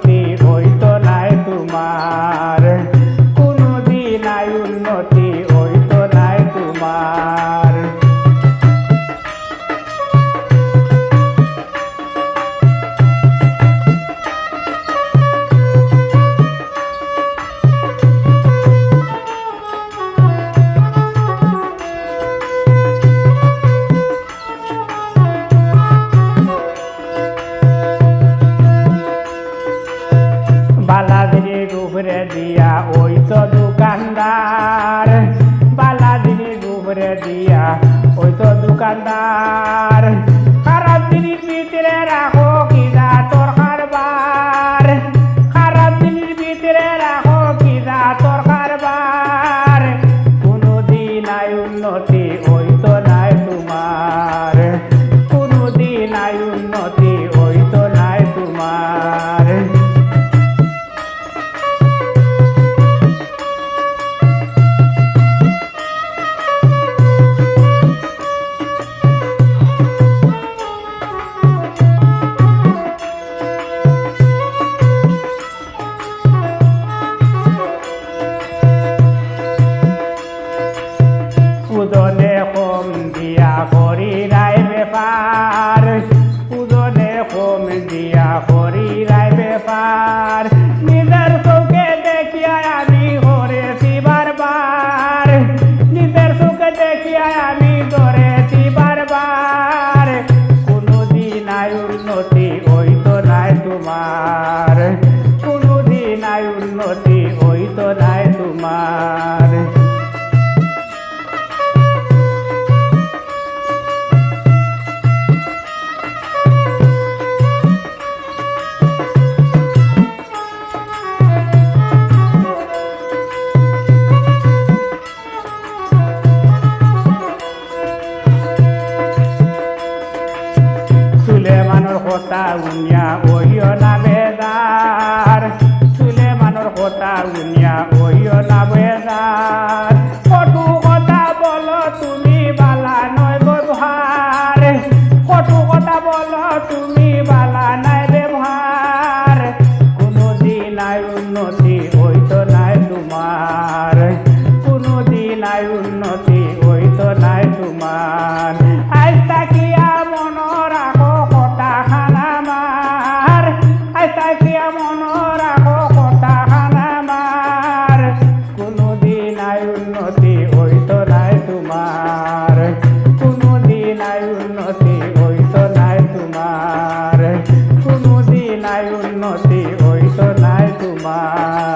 উন্নতি হইতো নাই তোমার, কোনদিন আই উন্নতি হইতো নাই তোমার। বালাদিনীর উপরে দিয়া ওই তো দোকানদার, বালাদিনীর উপরে দিয়া ওই তো দোকানদার। খারাপ জিনিস ভিতরে রাখো কিনা তোর কারবার, খারাপ জিনিস ভিতরে রাখো কিনা তোর কারবার। কোনদিন আই উন্নতি হইতো নাই তোমার, কোনদিন আই উন্নতি হইতো নাই তোমার। উদনে কম দিয়া করি রায় ব্যাপার, উদনে কম দিয়া করি রায় ব্যাপার। নিজের চোখে দেখিয়া আমি করেছি বারবার, নিজের চোখে দেখিয়া আমি করেছি বারবার। কোনদিন আই উন্নতি হইতো নাই তোমার, কোনদিন আই উন্নতি হইতো নাই তোমার। সুলেমানোর কথা উনিয়া ওইও না বেদার, সুলেমানোর কথা উনিয়া ওইও না বেদার। কটু কথা বলো তুমি বালা নয় ব্যবহার, কটু কথা বলো তুমি বালা নাই ব্যবহার। কোনদিন আই উন্নতি হইতো নাই তোমার, কোনদিন আই উন্নতি হইতো নাই তোমার। আজ তাকিয়া মন রাখো কথা খানা মার, আজ তাকিয়া মন রাখো কথা খানা মার। কোনদিন আই উন্নতি হইতো নাই তোমার, কোনদিন আই উন্নতি হইতো নাই তোমার, কোনদিন আই উন্নতি হইতো নাই তোমার।